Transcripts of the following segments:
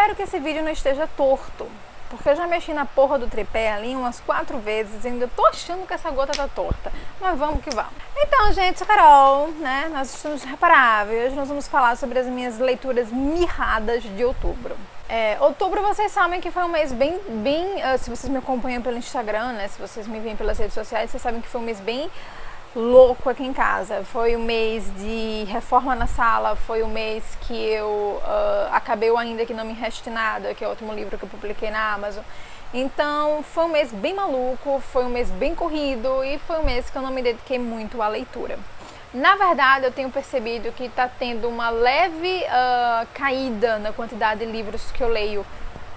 espero que esse vídeo não esteja torto, porque eu já mexi na porra do tripé ali umas 4 vezes e ainda tô achando que essa gota tá torta. Mas vamos que vamos. Então, gente, sou a Carol, né? Nós estamos Irreparável. Hoje nós vamos falar sobre as minhas leituras mirradas de outubro. Outubro, vocês sabem que foi um mês bem, se vocês me acompanham pelo Instagram, né? Se vocês me veem pelas redes sociais, vocês sabem que foi um mês bem louco aqui em casa. Foi um mês de reforma na sala, foi um mês que eu acabei o Ainda Que Não Me Reste Nada, que é o último livro que eu publiquei na Amazon. Então foi um mês bem maluco, foi um mês bem corrido e foi um mês que eu não me dediquei muito à leitura. Na verdade, eu tenho percebido que está tendo uma leve caída na quantidade de livros que eu leio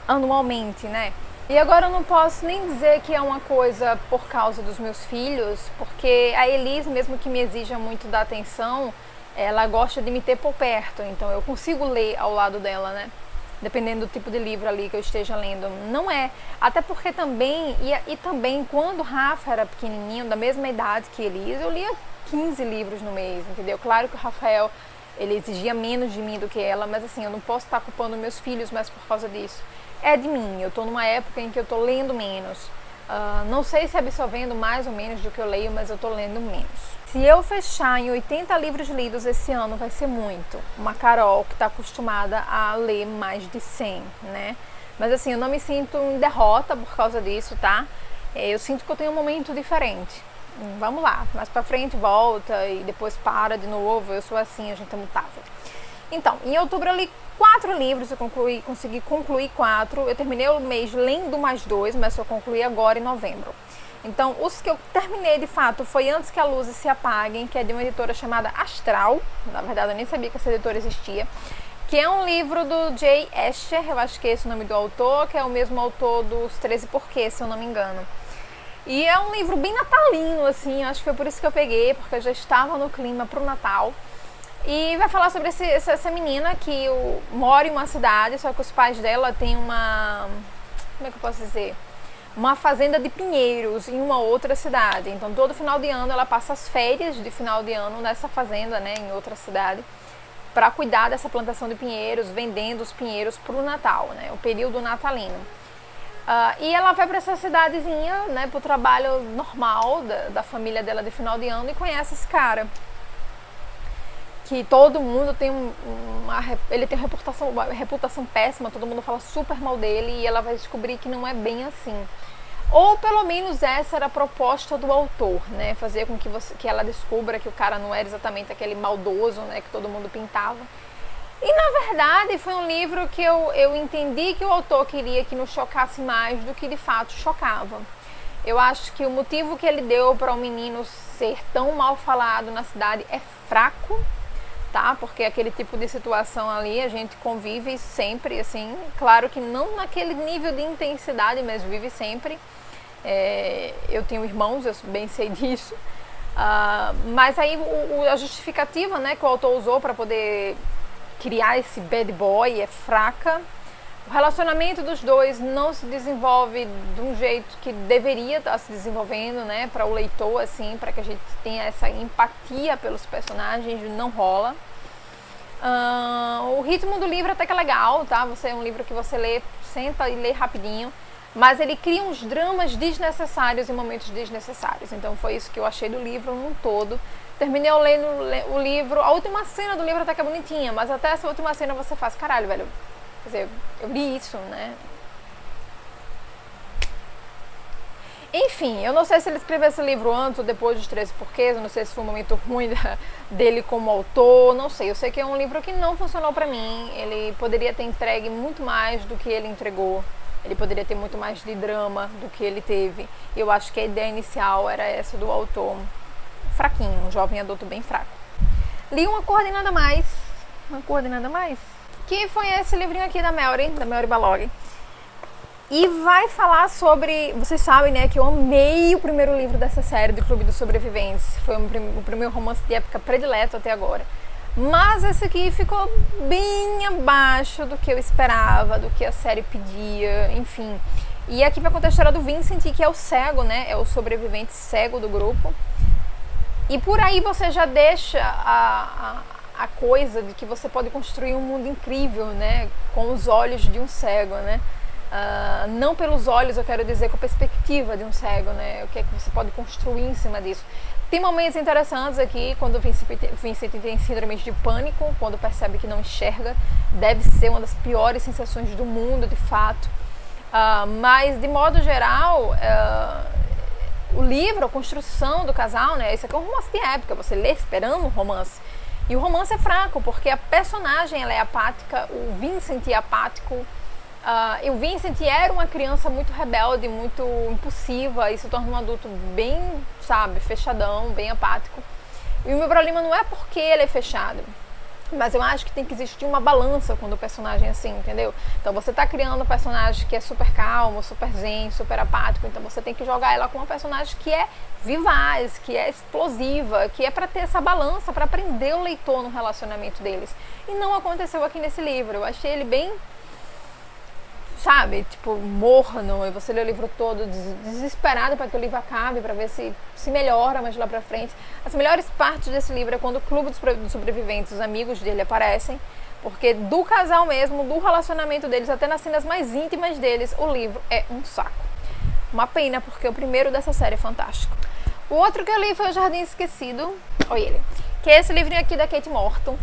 anualmente, né? E agora eu não posso nem dizer que é uma coisa por causa dos meus filhos, porque a Elis, mesmo que me exija muito da atenção, ela gosta de me ter por perto, então eu consigo ler ao lado dela, né? Dependendo do tipo de livro ali que eu esteja lendo. Não é. Até porque também, e também quando o Rafa era pequenininho, da mesma idade que Elis, eu lia 15 livros no mês, entendeu? Claro que o Rafael, ele exigia menos de mim do que ela, mas assim, eu não posso estar culpando meus filhos mais por causa disso. É de mim, eu tô numa época em que eu tô lendo menos. Não sei se absorvendo mais ou menos do que eu leio, mas eu tô lendo menos. Se eu fechar em 80 livros lidos esse ano, vai ser muito. Uma Carol que tá acostumada a ler mais de 100, né? Mas assim, eu não me sinto em derrota por causa disso, tá? Eu sinto que eu tenho um momento diferente. Vamos lá, mais pra frente volta e depois para de novo. Eu sou assim, a gente é mutável. Então, em outubro eu li 4 livros, eu consegui concluir 4. Eu terminei o mês lendo mais 2, mas eu concluí agora em novembro. Então, os que eu terminei de fato foi Antes que a Luzes Se Apaguem, que é de uma editora chamada Astral. Na verdade, eu nem sabia que essa editora existia. Que é um livro do Jay Asher, eu acho que é esse o nome do autor, que é o mesmo autor dos 13 Porquês, se eu não me engano. E é um livro bem natalino, assim, acho que foi por isso que eu peguei, porque eu já estava no clima pro Natal. E vai falar sobre essa menina que mora em uma cidade, só que os pais dela têm uma... como é que eu posso dizer? Uma fazenda de pinheiros em uma outra cidade. Então todo final de ano ela passa as férias de final de ano nessa fazenda, né, em outra cidade, para cuidar dessa plantação de pinheiros, vendendo os pinheiros pro Natal, né, o período natalino. E ela vai para essa cidadezinha, né, pro trabalho normal da família dela de final de ano e conhece esse cara. Que todo mundo tem ele tem uma reputação péssima, todo mundo fala super mal dele e ela vai descobrir que não é bem assim. Ou pelo menos essa era a proposta do autor, né? Fazer com que ela descubra que o cara não era exatamente aquele maldoso, né, que todo mundo pintava. E na verdade foi um livro que eu entendi que o autor queria que nos chocasse mais do que de fato chocava. Eu acho que o motivo que ele deu para o menino ser tão mal falado na cidade é fraco, tá? Porque aquele tipo de situação ali a gente convive sempre, assim, claro que não naquele nível de intensidade, mas vive sempre. Eu tenho irmãos, eu bem sei disso. Mas aí a justificativa, né, que o autor usou para poder criar esse bad boy é fraca. O relacionamento dos dois não se desenvolve de um jeito que deveria estar se desenvolvendo, né, para o leitor, assim, para que a gente tenha essa empatia pelos personagens, não rola. O ritmo do livro até que é legal, tá? É um livro que você lê, senta e lê rapidinho, mas ele cria uns dramas desnecessários em momentos desnecessários. Então foi isso que eu achei do livro num todo. Terminei lendo o livro, a última cena do livro até que é bonitinha, mas até essa última cena você faz, caralho, velho, quer dizer, eu li isso, né? Enfim, eu não sei se ele escreveu esse livro antes ou depois dos 13 Porquês, eu não sei se foi um momento ruim dele como autor, não sei. Eu sei que é um livro que não funcionou pra mim, ele poderia ter entregue muito mais do que ele entregou, ele poderia ter muito mais de drama do que ele teve. Eu acho que a ideia inicial era essa do autor, fraquinho, um jovem adulto bem fraco. Li Uma Cor de Nada Mais, que foi esse livrinho aqui da Melry Balog. E vai falar sobre... Vocês sabem, né, que eu amei o primeiro livro dessa série do Clube dos Sobreviventes. Foi o primeiro romance de época predileto até agora. Mas esse aqui ficou bem abaixo do que eu esperava, do que a série pedia, enfim. E aqui vai contar a história do Vincent, que é o cego, né, é o sobrevivente cego do grupo. E por aí você já deixa a coisa de que você pode construir um mundo incrível, né, com os olhos de um cego, né? Não pelos olhos, eu quero dizer com a perspectiva de um cego, né? O que é que você pode construir em cima disso. Tem momentos interessantes aqui, quando o Vincent tem síndrome de pânico, quando percebe que não enxerga, deve ser uma das piores sensações do mundo, de fato. Mas, de modo geral, o livro, a construção do casal, né? Isso aqui é um romance de época, você lê esperando um romance. E o romance é fraco, porque a personagem ela é apática, o Vincent é apático. E o Vincent era uma criança muito rebelde, muito impulsiva, e se torna um adulto bem, sabe, fechadão, bem apático. E o meu problema não é porque ele é fechado, mas eu acho que tem que existir uma balança quando o personagem é assim, entendeu? Então você tá criando um personagem que é super calmo, super zen, super apático, então você tem que jogar ela com uma personagem que é vivaz, que é explosiva, que é para ter essa balança, para prender o leitor no relacionamento deles. E não aconteceu aqui nesse livro. Eu achei ele bem, sabe, tipo, morno, e você lê o livro todo desesperado para que o livro acabe, para ver se melhora mais lá pra frente. As melhores partes desse livro é quando o clube dos sobreviventes, os amigos dele aparecem, porque do casal mesmo, do relacionamento deles, até nas cenas mais íntimas deles, o livro é um saco. Uma pena, porque o primeiro dessa série é fantástico. O outro que eu li foi O Jardim Esquecido, olha ele, que é esse livrinho aqui da Kate Morton.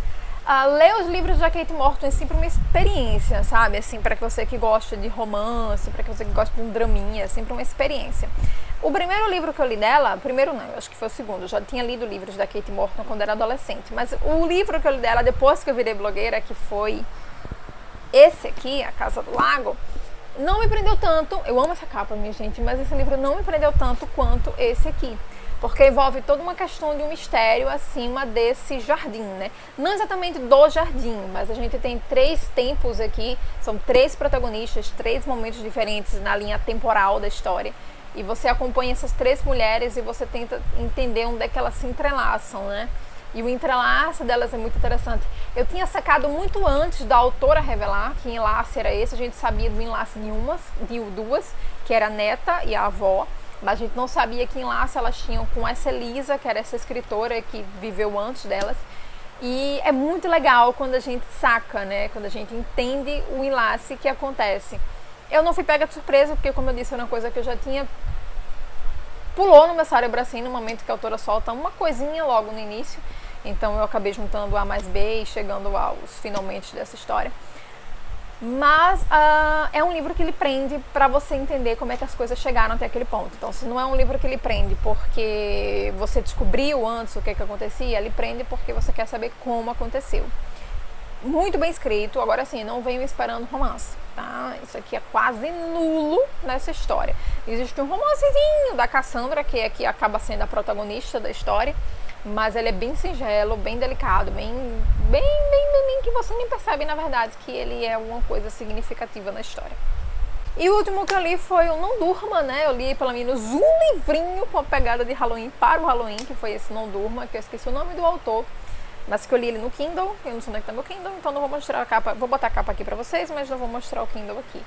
Ler os livros da Kate Morton é sempre uma experiência, sabe? Assim, para você que gosta de romance, para você que gosta de um draminha, é sempre uma experiência. O primeiro livro que eu li dela, primeiro não, eu acho que foi o segundo, eu já tinha lido livros da Kate Morton quando era adolescente, mas o livro que eu li dela depois que eu virei blogueira, que foi esse aqui, A Casa do Lago, não me prendeu tanto. Eu amo essa capa, minha gente, mas esse livro não me prendeu tanto quanto esse aqui, porque envolve toda uma questão de um mistério acima desse jardim, né? Não exatamente do jardim, mas a gente tem 3 tempos aqui, são 3 protagonistas, 3 momentos diferentes na linha temporal da história. E você acompanha essas 3 mulheres e você tenta entender onde é que elas se entrelaçam, né? E o entrelaço delas é muito interessante. Eu tinha sacado muito antes da autora revelar que enlace era esse, a gente sabia do enlace de duas, que era a neta e a avó. Mas a gente não sabia que enlace elas tinham com essa Elisa, que era essa escritora que viveu antes delas. E é muito legal quando a gente saca, né? Quando a gente entende o enlace que acontece. Eu não fui pega de surpresa, porque, como eu disse, era uma coisa que eu já tinha... Pulou no meu cérebro assim, no momento que a autora solta uma coisinha logo no início. Então eu acabei juntando A mais B e chegando aos finalmente dessa história. Mas é um livro que lhe prende para você entender como é que as coisas chegaram até aquele ponto. Então, se não é um livro que lhe prende porque você descobriu antes o que acontecia, lhe prende porque você quer saber como aconteceu. Muito bem escrito. Agora sim, não venho esperando romance, tá? Isso aqui é quase nulo nessa história. Existe um romancezinho da Cassandra, que aqui acaba sendo a protagonista da história, mas ele é bem singelo, bem delicado, bem que você nem percebe, na verdade, que ele é uma coisa significativa na história. E o último que eu li foi o Não Durma, né? Eu li pelo menos um livrinho com a pegada de Halloween para o Halloween, que foi esse Não Durma, que eu esqueci o nome do autor, mas que eu li ele no Kindle. Eu não sei onde é que tá meu Kindle, então não vou mostrar a capa. Vou botar a capa aqui pra vocês, mas não vou mostrar o Kindle aqui.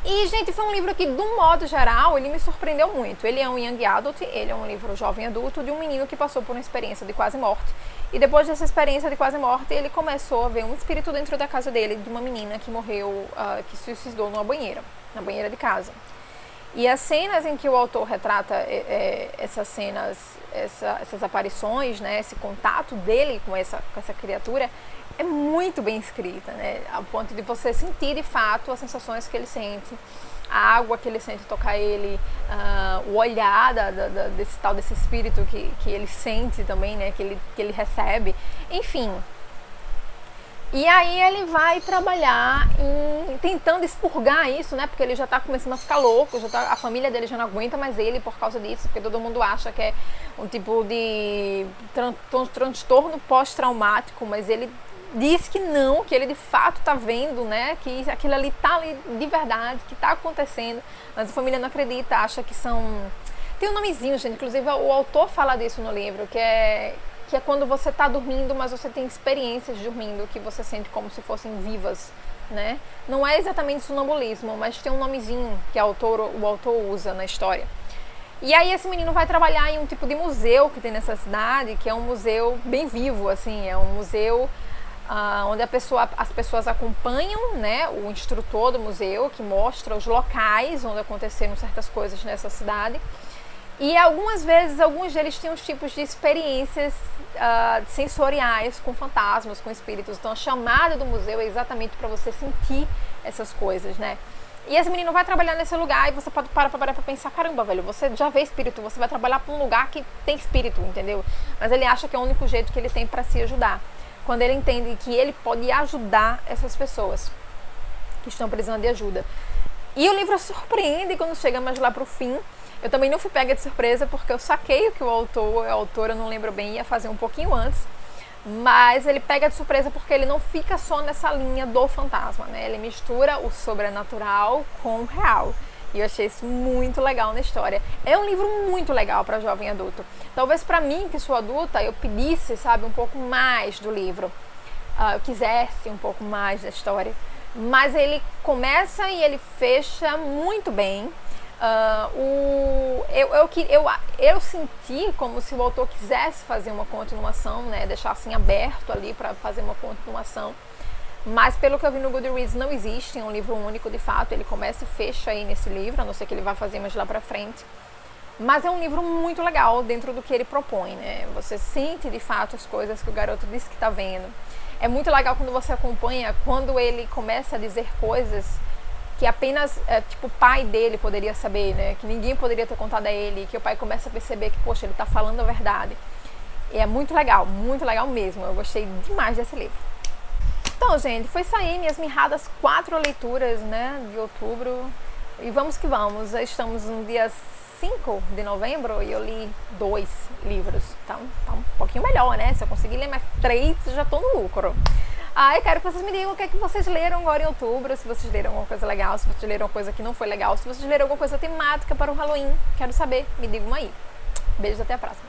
E, gente, foi um livro que, de um modo geral, ele me surpreendeu muito. Ele é um young adult, ele é um livro jovem adulto de um menino que passou por uma experiência de quase morte. E depois dessa experiência de quase morte, ele começou a ver um espírito dentro da casa dele, de uma menina que morreu, que se suicidou na banheira de casa. E as cenas em que o autor retrata essas cenas, essas aparições, né, esse contato dele com essa criatura, é muito bem escrita, né, ao ponto de você sentir de fato as sensações que ele sente, a água que ele sente tocar ele, o olhar desse espírito que ele sente também, né, que ele recebe, enfim. E aí ele vai trabalhar tentando expurgar isso, né? Porque ele já tá começando a ficar louco, a família dele já não aguenta mais ele por causa disso, porque todo mundo acha que é um tipo de transtorno pós-traumático, mas ele diz que não, que ele de fato tá vendo, né? Que aquilo ali tá ali de verdade, que tá acontecendo, mas a família não acredita, acha que são... Tem um nomezinho, gente, inclusive o autor fala disso no livro, que é quando você está dormindo, mas você tem experiências de dormindo que você sente como se fossem vivas, né? Não é exatamente sonambulismo, mas tem um nomezinho que o autor usa na história. E aí esse menino vai trabalhar em um tipo de museu que tem nessa cidade, que é um museu bem vivo, assim, é um museu onde as pessoas acompanham, né, o instrutor do museu, que mostra os locais onde aconteceram certas coisas nessa cidade. E algumas vezes, alguns deles têm uns tipos de experiências sensoriais com fantasmas, com espíritos. Então a chamada do museu é exatamente para você sentir essas coisas, né? E esse menino vai trabalhar nesse lugar e você pode parar pra pensar, caramba, velho, você já vê espírito, você vai trabalhar para um lugar que tem espírito, entendeu? Mas ele acha que é o único jeito que ele tem para se ajudar. Quando ele entende que ele pode ajudar essas pessoas que estão precisando de ajuda. E o livro surpreende quando chega mais lá pro fim. Eu também não fui pega de surpresa porque eu saquei o que o autor, a autora, não lembro bem, ia fazer um pouquinho antes. Mas ele pega de surpresa porque ele não fica só nessa linha do fantasma, né? Ele mistura o sobrenatural com o real. E eu achei isso muito legal na história. É um livro muito legal para jovem adulto. Talvez para mim, que sou adulta, eu pedisse, sabe, um pouco mais do livro. Eu quisesse um pouco mais da história. Mas ele começa e ele fecha muito bem. Eu senti como se o autor quisesse fazer uma continuação, né, deixar assim aberto ali para fazer uma continuação, mas pelo que eu vi no Goodreads não existe um livro único de fato, ele começa e fecha aí nesse livro, a não ser que ele vá fazer mais lá para frente, mas é um livro muito legal dentro do que ele propõe, né, você sente de fato as coisas que o garoto disse que está vendo. É muito legal quando você acompanha, quando ele começa a dizer coisas que apenas, tipo, o pai dele poderia saber, né? Que ninguém poderia ter contado a ele, que o pai começa a perceber que, poxa, ele tá falando a verdade. E é muito legal mesmo. Eu gostei demais desse livro. Então, gente, foi isso aí, minhas mirradas 4 leituras, né, de outubro. E vamos que vamos. Estamos no dia 5 de novembro e eu li 2 livros. Então, tá um pouquinho melhor, né? Se eu conseguir ler mais 3, já tô no lucro. Eu quero que vocês me digam o que é que vocês leram agora em outubro, se vocês leram alguma coisa legal, se vocês leram alguma coisa que não foi legal, se vocês leram alguma coisa temática para o Halloween. Quero saber, me digam aí. Beijos, até a próxima.